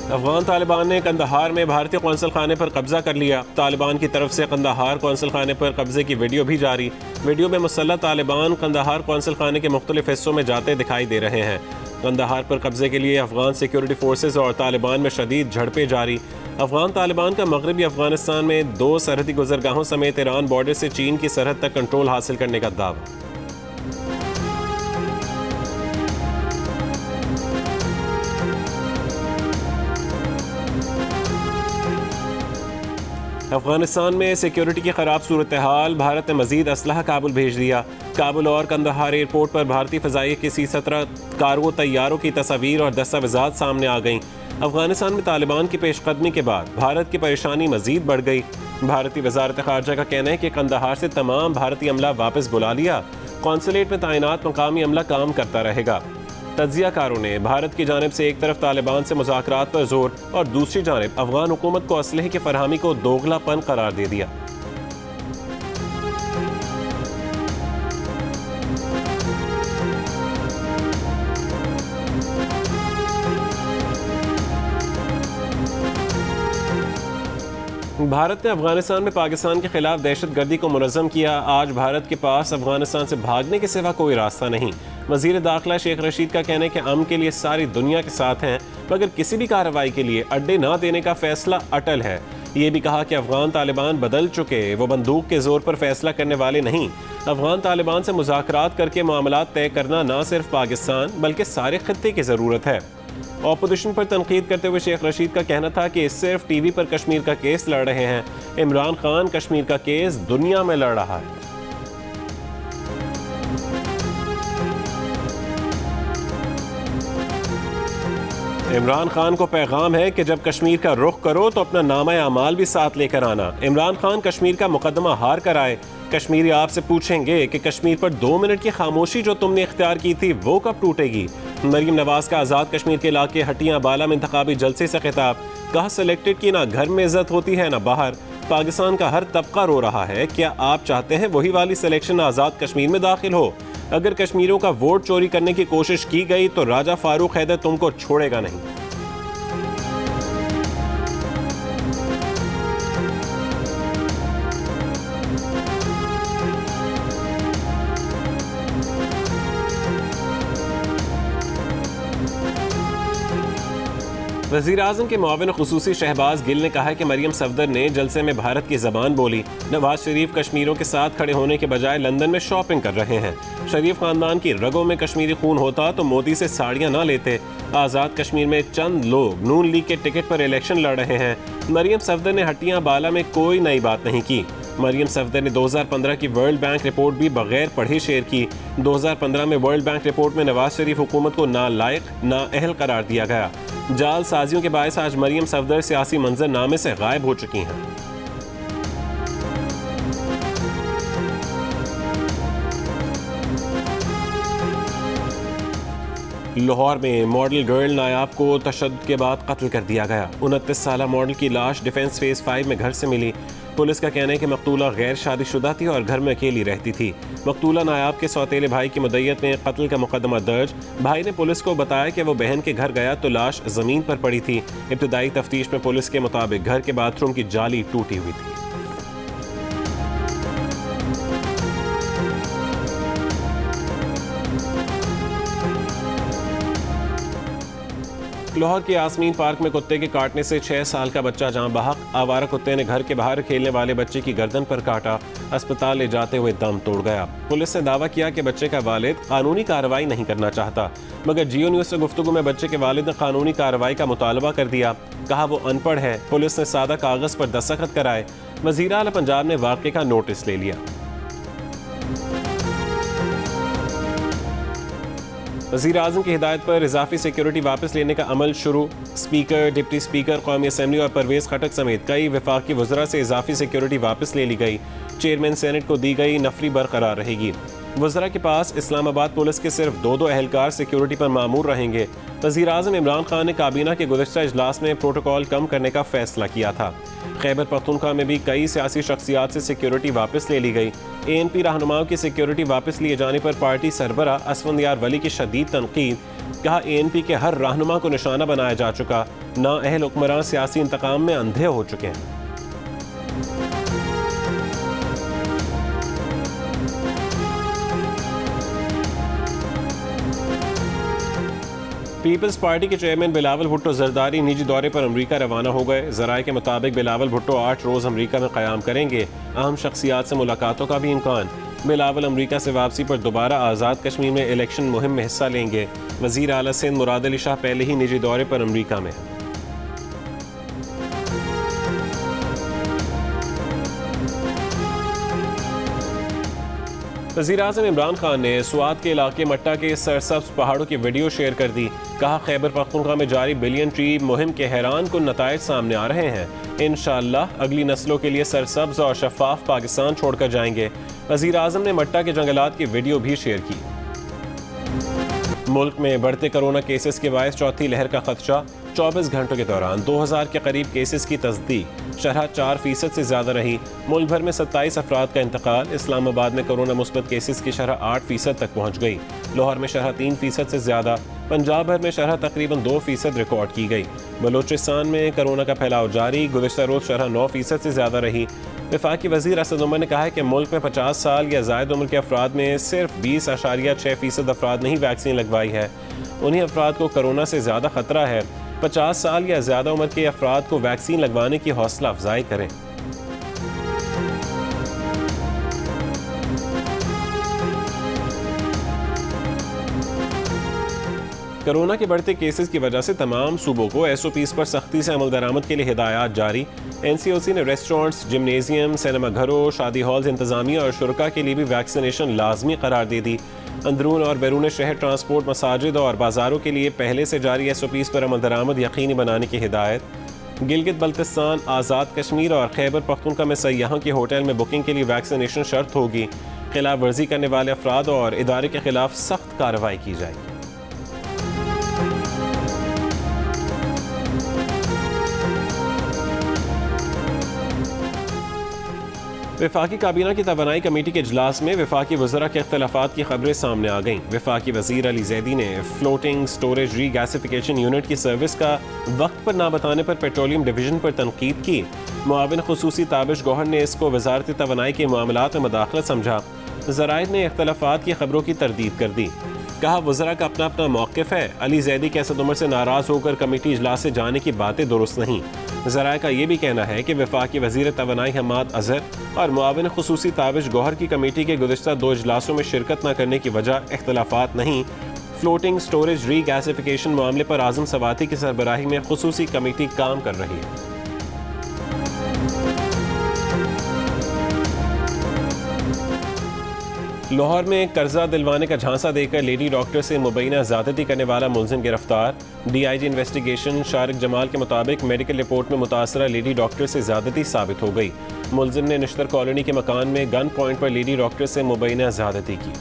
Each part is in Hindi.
अफगान तालिबान ने कंदहार में भारतीय कौंसल खाने पर कब्जा कर लिया। तालिबान की तरफ से कंदहार कौंसल खाने पर कब्जे की वीडियो भी जारी। वीडियो में मुसल्लह तालिबान कंदहार कौंसल खाने के मुख्तलिफ हिस्सों में जाते दिखाई दे रहे हैं। कंदहार पर कब्जे के लिए अफगान सिक्योरिटी फोर्सेज और तालिबान में शदीद झड़पें जारी। अफगान तालिबान का मगरबी अफगानिस्तान में 2 सरहदी गुजरगाहों समेत ईरान बॉर्डर से चीन की सरहद तक कंट्रोल हासिल करने का दावा। अफगानिस्तान में सिक्योरिटी की खराब सूरत हाल, भारत ने मजीद असलहा काबुल भेज दिया। काबुल और कंदहार एयरपोर्ट पर भारतीय फ़ज़ाई के C-17 कार्गो तैयारों की तस्वीर और दस्तावेज़ात सामने आ गईं। अफगानिस्तान में तालिबान की पेशकदमी के बाद भारत की परेशानी मजीद बढ़ गई। भारतीय वजारत ख़ारजा का कहना है कि कंदहार से तमाम भारतीय अमला वापस बुला लिया। कौंसलेट में तैनात मकामी अमला काम करता रहेगा। तज्जियाकारों ने भारत की जानिब से एक तरफ तालिबान से मुज़ाकरात पर जोर और दूसरी जानिब अफगान हुकूमत को असलहे की फरहमी को दोगलापन करार दे दिया। भारत ने अफगानिस्तान में पाकिस्तान के खिलाफ दहशतगर्दी को मुनज़्ज़म किया। आज भारत के पास अफगानिस्तान से भागने के सिवा कोई रास्ता नहीं। वज़ीर दाखिला शेख रशीद का कहना है कि अमन के लिए सारी दुनिया के साथ हैं, मगर किसी भी कार्रवाई के लिए अड्डे ना देने का फैसला अटल है। ये भी कहा कि अफगान तालिबान बदल चुके, वो बंदूक के जोर पर फैसला करने वाले नहीं। अफगान तालिबान से मुज़ाकरात करके मामलात तय करना ना सिर्फ पाकिस्तान बल्कि सारे खित्ते की ज़रूरत है। ऑपोजिशन पर तनकीद करते हुए शेख रशीद का कहना था कि सिर्फ टीवी पर कश्मीर का केस लड़ रहे हैं। इमरान खान कश्मीर का केस दुनिया में लड़ रहा है। इमरान खान को पैगाम है कि जब कश्मीर का रुख करो तो अपना नामा अमाल भी साथ लेकर आना। इमरान खान कश्मीर का मुकदमा हार कर आए। कश्मीरी आपसे पूछेंगे कि कश्मीर पर 2 मिनट की खामोशी जो तुमने इख्तियार की थी वो कब टूटेगी। मरीम नवाज का आज़ाद कश्मीर के इलाके हटियां बाला में इंतखाबी जलसे से खिताब। कहा सिलेक्टेड की ना घर में इज्जत होती है ना बाहर। पाकिस्तान का हर तबका रो रहा है, क्या आप चाहते हैं वही वाली सिलेक्शन आज़ाद कश्मीर में दाखिल हो? अगर कश्मीरियों का वोट चोरी करने की कोशिश की गई तो राजा फारूक हैदर तुमको छोड़ेगा नहीं। वज़ीर आज़म के मुआविन ख़ुसूसी शहबाज गिल ने कहा है कि मरियम सफदर ने जलसे में भारत की ज़बान बोली। नवाज शरीफ कश्मीरियों के साथ खड़े होने के बजाय लंदन में शॉपिंग कर रहे हैं। शरीफ खानदान की रगों में कश्मीरी खून होता तो मोदी से साड़ियाँ ना लेते। आज़ाद कश्मीर में चंद लोग नून लीग के टिकट पर इलेक्शन लड़ रहे हैं। मरियम सफदर ने हटियां बाला में कोई नई बात नहीं की। मरियम सफदर ने 2015 की वर्ल्ड बैंक रिपोर्ट भी बगैर पढ़े शेयर की। 2015 में वर्ल्ड बैंक रिपोर्ट में नवाज शरीफ हुकूमत को नालायक नाअहल करार दिया गया। जाल साजियों के बायस आज मरियम सफदर सियासी मंजरनामे से गायब हो चुकी हैं। लाहौर में मॉडल गर्ल नायाब को तशद्दुद के बाद कत्ल कर दिया गया। 29 साल मॉडल की लाश डिफेंस फेज 5 में घर से मिली। पुलिस का कहना है कि मकतूला गैर शादीशुदा थी और घर में अकेली रहती थी। मकतूला नायाब के सौतेले भाई की मुद्दत में कत्ल का मुकदमा दर्ज। भाई ने पुलिस को बताया कि वो बहन के घर गया तो लाश ज़मीन पर पड़ी थी। इब्तदाई तफ्तीश में पुलिस के मुताबिक घर के बाथरूम की जाली टूटी हुई थी। लाहौर के यास्मीन पार्क में कुत्ते के काटने से 6 साल का बच्चा जान बहक। आवारा कुत्ते ने घर के बाहर खेलने वाले बच्चे की गर्दन पर काटा। अस्पताल ले जाते हुए दम तोड़ गया। पुलिस ने दावा किया कि बच्चे का वालिद कानूनी कार्रवाई नहीं करना चाहता, मगर जियो न्यूज़ से गुफ्तगू में बच्चे के वालिद ने कानूनी कार्रवाई का मुतालबा कर दिया। कहा वो अनपढ़ है। पुलिस ने सादा कागज़ पर दस्तखत कराए। वज़ीर आला पंजाब ने वाक़े का नोटिस ले लिया। वज़ीर आज़म की हिदायत पर इजाफी सिक्योरिटी वापस लेने का अमल शुरू। स्पीकर, डिप्टी स्पीकर, कौमी असम्बली और परवेज़ खटक समेत कई वफाकी वज़रा से इजाफी सिक्योरिटी वापस ले ली गई। चेयरमैन सेनेट को दी गई नफरी बरकरार रहेगी। वज़रा के पास इस्लामाबाद पुलिस के सिर्फ 2 अहलकार सिक्योरिटी पर मामूर रहेंगे। वज़ीर आज़म इमरान खान ने काबीना के गुज़श्ता इजलास में प्रोटोकॉल कम करने का फैसला किया था। खैबर पख्तूनख्वा में भी कई सियासी शख्सियात से सिक्योरिटी वापस ले ली गई। ANP रहनुमाओं की सिक्योरिटी वापस लिए जाने पर पार्टी सरबरा असफंदयार वली की शदीद तनकीद। कहा ANP के हर रहनुमा को निशाना बनाया जा चुका, नाअहल हुक्मरान सियासी इंतकाम में अंधे हो चुके हैं। पीपल्स पार्टी के चेयरमैन बिलावल भुट्टो जरदारी निजी दौरे पर अमरीका रवाना हो गए। जराये के मुताबिक बिलावल भुट्टो 8 रोज़ अमरीका में क़याम करेंगे। अहम शख्सियात से मुलाकातों का भी इम्कान। बिलावल अमरीका से वापसी पर दोबारा आज़ाद कश्मीर में इलेक्शन मुहिम में हिस्सा लेंगे। वज़ीर आला सिंध मुराद अली शाह पहले ही निजी दौरे पर अमरीका में हैं। वज़ीर-ए-आज़म इमरान खान ने स्वात के इलाके मट्टा के सरसब्ज़ पहाड़ों की वीडियो शेयर कर दी। कहा, खैबर पख्तूनख्वा में जारी बिलियन ट्री मुहिम के हैरान कुन नताइज सामने आ रहे हैं। इंशाअल्लाह अगली नस्लों के लिए सरसब्ज़ और शफाफ पाकिस्तान छोड़कर जाएंगे। वज़ीर-ए-आज़म ने मट्टा के जंगलात की वीडियो भी शेयर की। मुल्क में बढ़ते कोरोना केसेस के बायस चौथी लहर का खदशा। 24 घंटों के दौरान 2000 के करीब केसेस की तस्दीक। शरह 4% से ज़्यादा रही। मुल्क भर में 27 अफराद का इंतकाल। इस्लामाबाद में कोरोना मुस्बत केसेस की शरह 8% तक पहुँच गई। लाहौर में शरह 3% से ज़्यादा। पंजाब भर में शरह तकरीबन 2% रिकॉर्ड की गई। बलोचिस्तान में कोरोना का फैलाव जारी। गुज़िश्ता रोज़ शरह 9% से ज़्यादा रही। वफाकी वज़ीर असद उमर ने कहा है कि मुल्क में 50 साल या ज़ायद उम्र के अफराद में सिर्फ 20.6% अफराद ने ही वैक्सीन लगवाई है। उन्हीं अफराद को कोरोना से ज़्यादा ख़तरा है। 50 साल या ज़्यादा उम्र के अफराद को वैक्सीन लगवाने की हौसला अफजाई करें। कोरोना के बढ़ते केसेस की वजह से तमाम सूबों को SOPs पर सख्ती से अमल दरामद के लिए हिदायत जारी। NCOC ने रेस्टोरेंट्स, जिमनेजियम, सिनेमा घरों, शादी हॉल्स, इंतजामिया और शुरका के लिए भी वैक्सीनेशन लाजमी करार दे दी। अंदरून और बैरून शहर ट्रांसपोर्ट, मसाजिद और बाजारों के लिए पहले से जारी SOPs पर अमल दरामद यकीनी बनाने की हिदायत। गिलगित बल्तिस्तान, आज़ाद कश्मीर और खैबर पख्तूनख्वा में सयाहों की होटल में बुकिंग के लिए वैक्सीनेशन शर्त होगी। खिलाफ वर्जी करने वाले अफराद और इदारे के खिलाफ सख्त कार्रवाई की जाएगी। वफाकी काबीना की तवानाई कमेटी के इजलास में वफाकी वज़रा के इख्तलाफात की खबरें सामने आ गईं। वफाकी वज़ीर अली ज़ैदी ने फ्लोटिंग स्टोरेज रीगैसिफिकेशन यूनिट की सर्विस का वक्त पर ना बताने पर पेट्रोलियम डिवीज़न पर तनकीद की। मुआविन खुसूसी ताबिश गौहर ने इसको वजारत तवानाई के मामलात में मुदाखलत समझा। ज़राइद ने इख्तलाफात की खबरों की तरदीद कर दी। कहा, वज़रा का अपना अपना मौक़िफ़ है। अली ज़ैदी के असद उमर से नाराज़ होकर कमेटी इजलास से जाने की बातें दुरुस्त नहीं। ज़राए का यह भी कहना है कि वफाकी वज़ीर तवानाई हम्माद अज़हर और मुआविन खुसूसी ताबिश गौहर की कमेटी के गुज़िश्ता 2 इजलासों में शिरकत न करने की वजह इख्तलाफात नहीं, फ्लोटिंग स्टोरेज रीगैसिफिकेशन मामले पर आज़म सवाती की सरबराही में खुसूसी कमेटी काम कर रही है। लाहौर में कर्जा दिलवाने का झांसा देकर लेडी डॉक्टर से मुबैना ज़्यादती करने वाला मुलजिम गिरफ्तार। DIG इन्वेस्टिगेशन शारिक जमाल के मुताबिक मेडिकल रिपोर्ट में मुतासरा लेडी डॉक्टर से ज़्यादती साबित हो गई। मुलजिम ने निश्तर कॉलोनी के मकान में गन पॉइंट पर लेडी डॉक्टर से मुबैना ज़्यादती की।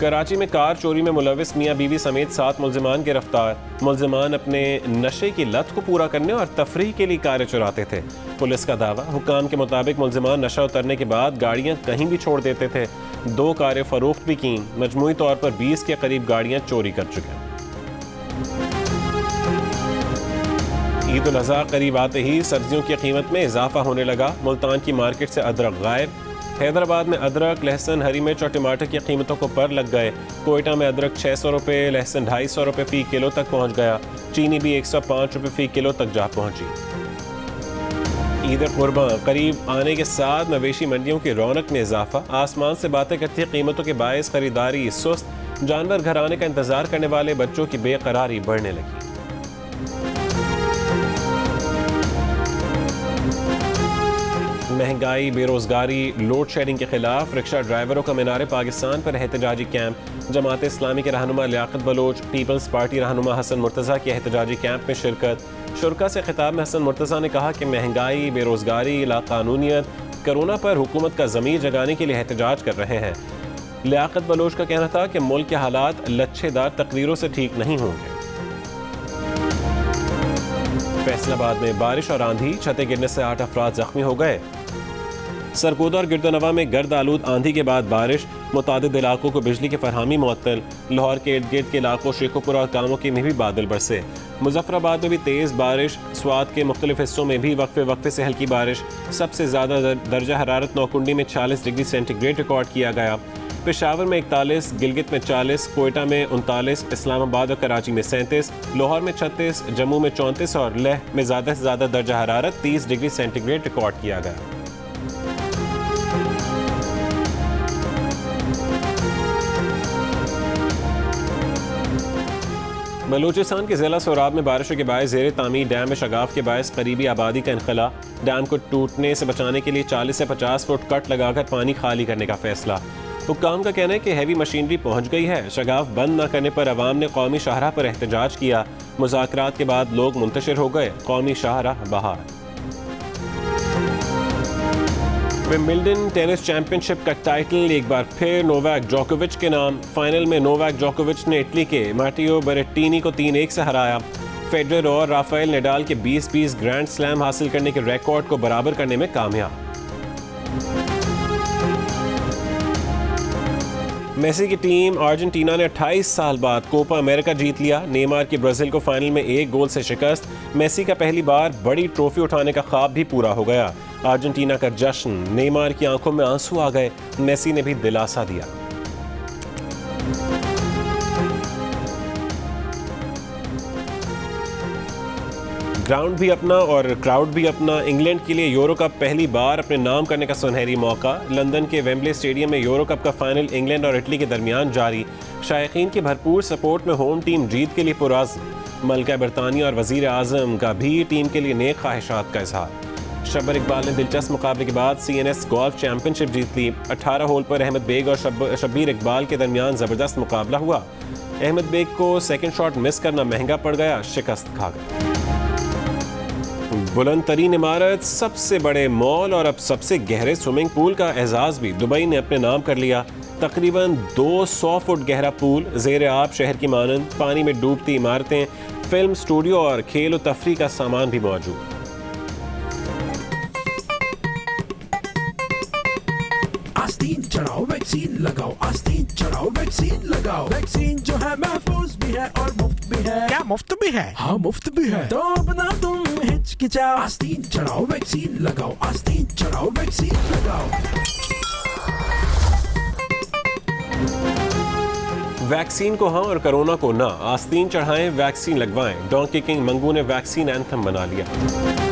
कराची में कार चोरी में मुलविस मियाँ बीवी समेत 7 मुलजिमान गिरफ्तार। मुलजिमान अपने नशे की लत को पूरा करने और तफरीह के लिए कारें चुराते थे। पुलिस का दावा, हुक्काम के मुताबिक मुलजिमान नशा उतरने के बाद गाड़ियाँ कहीं भी छोड़ देते थे। 2 कारें फरोख्त भी की। मजमूई तौर पर 20 के करीब गाड़ियाँ चोरी कर चुके हैं। ईद उल अज़हा करीब आते ही सब्जियों की कीमत में इजाफा होने लगा। मुल्तान की मार्केट से अदरक गायब। हैदराबाद में अदरक, लहसुन, हरी मिर्च और टमाटर की कीमतों को पर लग गए। कोयटा में अदरक 600 रुपये, लहसुन 250 रुपये फ़ी किलो तक पहुँच गया। चीनी भी 105 रुपये फ़ी किलो तक जा पहुँची। ईद कुर्बान करीब आने के साथ मवेशी मंडियों की रौनक में इजाफा। आसमान से बातें करती कीमतों के बायस खरीदारी सुस्त। जानवर घर आने का इंतजार करने वाले बच्चों की बेकरारी बढ़ने लगी। महंगाई, बेरोजगारी, लोड शेडिंग के खिलाफ रिक्शा ड्राइवरों का मीनार पाकिस्तान पर एहतजाजी कैंप। जमात इस्लामी के रहनुमा लियाकत बलोच, पीपल्स पार्टी रहनुमा हसन मुर्तज़ा की एहतजाजी कैंप में शिरकत। शुरका से खिताब में हसन मुर्तज़ा ने कहा कि महंगाई, बेरोजगारी, लाकानूनियत, कोरोना पर हुकूमत का ज़मीर जगाने के लिए एहतजाज कर रहे हैं। लियाकत बलोच का कहना था कि मुल्क के हालात लच्छेदार तकरीरों से ठीक नहीं होंगे। फैसलाबाद में बारिश और आंधी, छतें गिरने से 8 अफराद जख्मी हो गए। सरगोदा और गिरदनवा में गर्द आलूद आंधी के बाद बारिश, मुतादिद इलाकों को बिजली की फरहमी मुअत्तल। लाहौर के इर्द गिर्द के इलाकों शेखुपुरा और कामोकी में भी बादल बरसे। मुजफ्फराबाद में भी तेज़ बारिश, स्वात के मुख्तलिफ हिस्सों में भी वक्फे वक्फे से हल्की बारिश। सबसे ज़्यादा दर्जा हरारत नौकुंडी में 40 डिग्री सेंटीग्रेड रिकॉर्ड किया गया। पेशावर में 41, गिलगित में 40, कोयटा में 39, इस्लामाबाद और कराची में 37, लाहौर में 36, जम्मू में 34 और लेह में ज़्यादा से ज़्यादा दर्जा हरारत 30 डिग्री सेंटीग्रेड रिकॉर्ड किया गया। बलूचिस्तान के ज़िला सोराब में बारिशों के बायस ज़ेर तामीर डैम में शगाफ के बायस करीबी आबादी का इनखला। डैम को टूटने से बचाने के लिए 40 से 50 फुट कट लगाकर पानी खाली करने का फैसला। हुक्काम का कहना है कि हैवी मशीनरी पहुंच गई है। शगाफ बंद न करने पर अवाम ने कौमी शाहराह पर एहतजाज किया। मुज़ाकरात के बाद लोग मुंतशिर हो गए। कौमी शाहराह बहाल। विंबलडन टेनिस चैंपियनशिप का टाइटल एक बार फिर नोवाक जोकोविच के नाम। फाइनल में नोवाक जोकोविच ने इटली के मार्टियो बरेट्टीनी को 3-1 से हराया। फेडरर और राफेल नडाल के 20-20 ग्रैंड स्लैम हासिल करने के रिकॉर्ड को बराबर करने में कामयाब। मेसी की टीम अर्जेंटीना ने 28 साल बाद कोपा अमेरिका जीत लिया। नेमार की ब्राजील को फाइनल में 1 गोल से शिकस्त। मेसी का पहली बार बड़ी ट्रॉफी उठाने का ख्वाब भी पूरा हो गया। अर्जेंटीना का जश्न, नेमार की आंखों में आंसू आ गए। मेसी ने भी दिलासा दिया। ग्राउंड भी अपना और क्राउड भी अपना। इंग्लैंड के लिए यूरो कप पहली बार अपने नाम करने का सुनहरी मौका। लंदन के वेम्बले स्टेडियम में यूरो कप का फाइनल इंग्लैंड और इटली के दरमियान जारी। शायकीन की भरपूर सपोर्ट में होम टीम जीत के लिए पुराज़्म। मलका बरतानिया और वज़ीर आज़म का भी टीम के लिए नेक ख्वाहिशात का इजहार। शब्बर इकबाल ने दिलचस्प मुकाबले के बाद CNS गोल्फ चैंपियनशिप जीत ली। 18 होल पर अहमद बेग और शब्बीर इकबाल के दरमियान ज़बरदस्त मुकाबला हुआ। अहमद बेग को सेकंड शॉट मिस करना महंगा पड़ गया, शिकस्त खा गए। बुलंद तरीन इमारत, सबसे बड़े मॉल और अब सबसे गहरे स्विमिंग पूल का एजाज़ भी दुबई ने अपने नाम कर लिया। तकरीबन 200 फुट गहरा पूल, ज़ेर आब शहर की मानंद, पानी में डूबती इमारतें, फिल्म स्टूडियो और खेल और तफरीह का सामान भी मौजूद। आस्तीन चढ़ाओ वैक्सीन लगाओ, आस्तीन चढ़ाओ वैक्सीन लगाओ। वैक्सीन जो है महफूज भी है और मुफ्त भी है। क्या मुफ्त भी है? हाँ मुफ्त भी है। तो अब ना तुम हिचकिचाओ, आस्तीन चढ़ाओ वैक्सीन लगाओ, आस्तीन चढ़ाओ वैक्सीन लगाओ। वैक्सीन को हाँ और कोरोना को ना। आस्तीन चढ़ाएं, वैक्सीन लगवाएं। डोंकी किंग मंगू ने वैक्सीन एंथम बना लिया।